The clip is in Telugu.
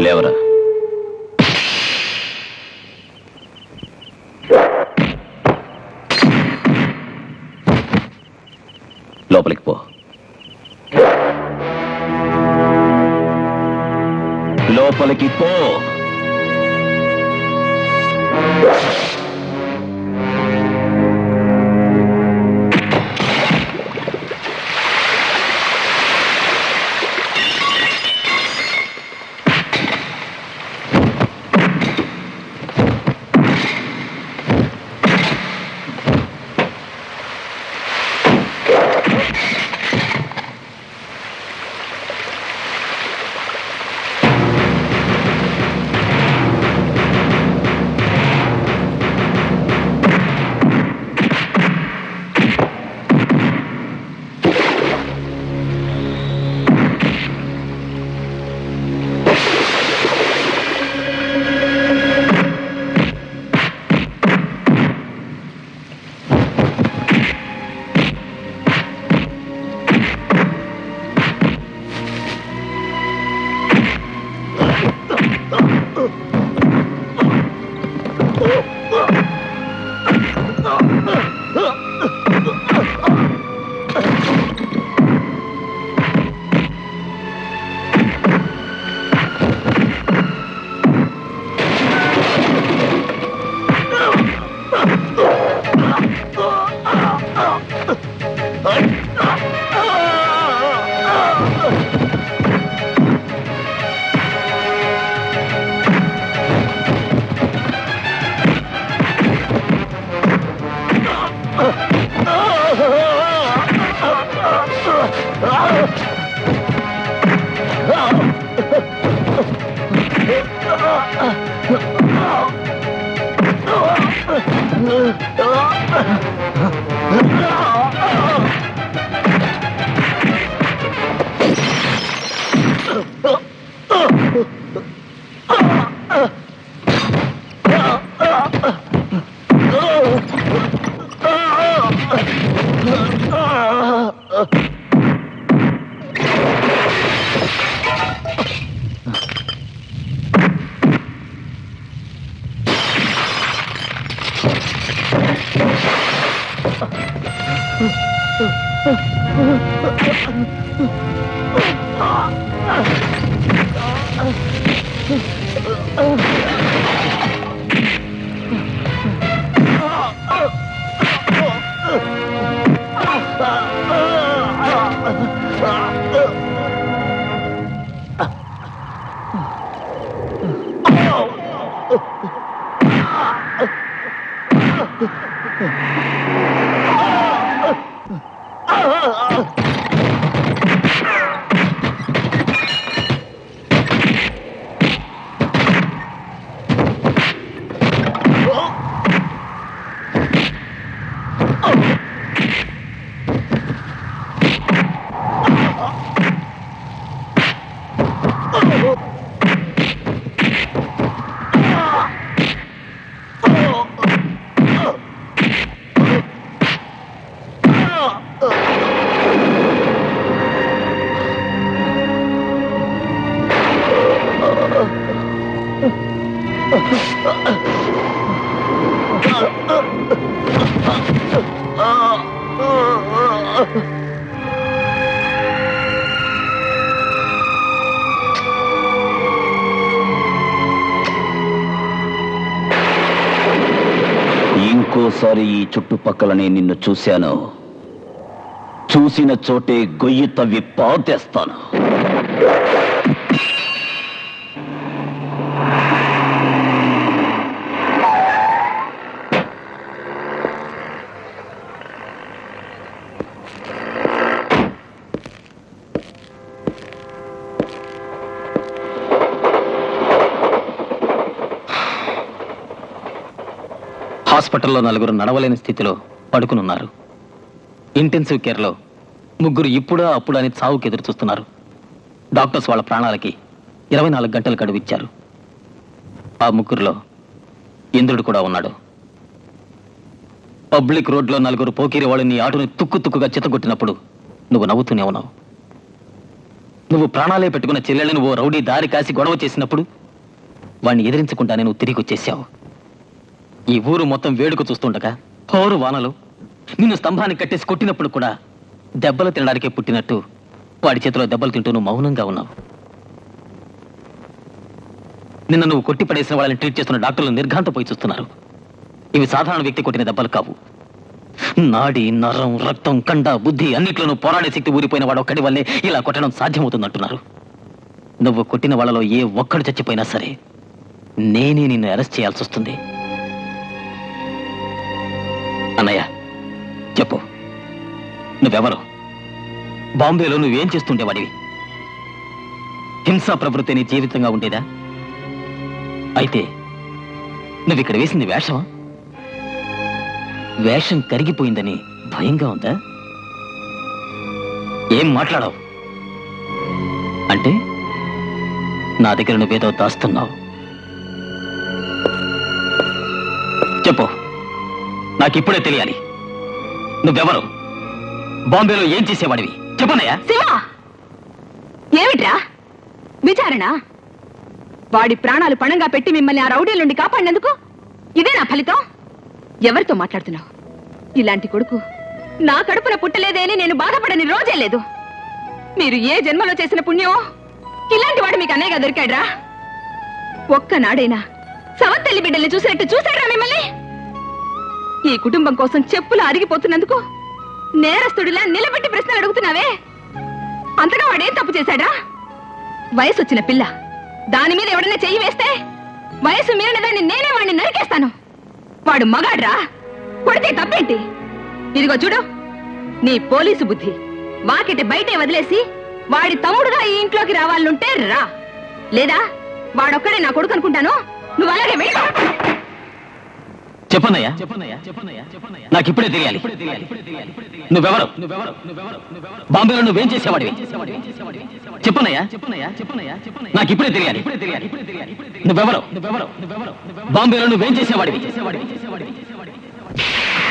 లేవరా. లోపలికి పో. లోపలికి పో. రెండోసారి ఈ చుట్టుపక్కలనే నిన్ను చూశాను. చూసిన చోటే గొయ్యి తవ్వి పాతేస్తాను. హాస్పిటల్లో 4 నడవలేని స్థితిలో పడుకునున్నారు. ఇంటెన్సివ్ కేర్లో 3 ఇప్పుడా అప్పుడు అని చావుకి ఎదురు చూస్తున్నారు. డాక్టర్స్ వాళ్ళ ప్రాణాలకి 24 గంటలు గడువు ఇచ్చారు. ఆ 3లో ఇంద్రుడు కూడా ఉన్నాడు. పబ్లిక్ రోడ్లో 4 పోకిరి వాళ్ళు నీ ఆటోని తుక్కుగా చితగొట్టినప్పుడు నువ్వు నవ్వుతూనే ఉన్నావు. నువ్వు ప్రాణాలే పెట్టుకున్న చెల్లెళ్ళని ఓ రౌడీ దారి కాసి గొడవ చేసినప్పుడు వాణ్ణి ఎదిరించకుండానే నువ్వు తిరిగి వచ్చేసావు. ఈ ఊరు మొత్తం వేడుక చూస్తుండగా హోరు వానలు నిన్ను స్తంభానికి కట్టేసి కొట్టినప్పుడు కూడా దెబ్బలు తినడానికే పుట్టినట్టు వాడి చేతిలో దెబ్బలు తింటూ నువ్వు మౌనంగా ఉన్నావు. నిన్న నువ్వు కొట్టి పడేసిన వాళ్ళని ట్రీట్ చేస్తున్న డాక్టర్లు నిర్ఘాంతపోయి చూస్తున్నారు. ఇవి సాధారణ వ్యక్తి కొట్టిన దెబ్బలు కావు. నాడి, నరం, రక్తం, కండ, బుద్ధి అన్నిట్లోనూ పోరాడే శక్తి ఊరిపోయిన వాడు ఒక్కడి వల్లే ఇలా కొట్టడం సాధ్యమవుతుందంటున్నారు. నువ్వు కొట్టిన వాళ్ళలో ఏ ఒక్కడు చచ్చిపోయినా సరే నేనే నిన్ను అరెస్ట్ చేయాల్సి వస్తుంది. అన్నయ్య చెప్పు, నువ్వెవరు? బాంబేలో నువ్వేం చేస్తుండేవాడివి? హింసా ప్రవృత్తి నీ జీవితంగా ఉండేదా? అయితే నువ్విక్కడ వేసింది వేషమా? వేషం కరిగిపోయిందని భయంగా ఉందా? ఏం మాట్లాడావు? అంటే నా దగ్గర నువ్వేదో దాస్తున్నావు. చెప్పు, నాకిప్పుడే తెలియాలి. నువ్వెవరు? బాంబేలో ఏం చేసేవాడివి? చెప్పనయ్యా. శివా, ఏమిట్రా విచారణ? వాడి ప్రాణాలు పణంగా పెట్టి మిమ్మల్ని ఆ రౌడీల నుండి కాపాడినందుకు ఇదే నా ఫలితం? ఎవరితో మాట్లాడుతున్నావు? ఇలాంటి కొడుకు నా కడుపున పుట్టలేదే అని నేను బాధపడని రోజే లేదు. మీరు ఏ జన్మలో చేసిన పుణ్యం ఇలాంటి వాడు మీకు అన్నయ్యగా దొరికాడ్రా? ఒక్కనాడైనా సవత్తెల్లి బిడ్డల్ని చూసినట్టు చూశారా మిమ్మల్ని? ఈ కుటుంబం కోసం చెప్పులు అరిగిపోతున్నందుకు నేరస్తుడిలా నిలబెట్టి ప్రశ్నలు అడుగుతున్నావే, అంతగా వాడేం తప్పు చేశాడా? వయసు వచ్చిన పిల్ల దాని మీద ఎవడన్నా చెయ్యి వేస్తే వయసు మీరిన దాన్ని నేనే వాడిని నరికేస్తాను. వాడు మగాడ్రా, కొడితే తప్పేంటి? ఇదిగో చూడు, నీ పోలీసు బుద్ధి వాకిటి బయటే వదిలేసి వాడి తమ్ముడుగా ఈ ఇంట్లోకి రావాలనుంటే రా, లేదా వాడొక్కడే నా కొడుకు అనుకుంటాను. నువ్వు అలాగే వెళ్ళు. చెప్పనయ్యా, నాకు ఇప్పుడే తెలియాలి. నువ్వెవరు? బాంబేలో నువ్వేం చేసేవాడివి? చెప్పనయ్యా, నాకు ఇప్పుడే తెలియాలి. నువ్వెవరు? బాంబేలో నువ్వేం చేసేవాడివి?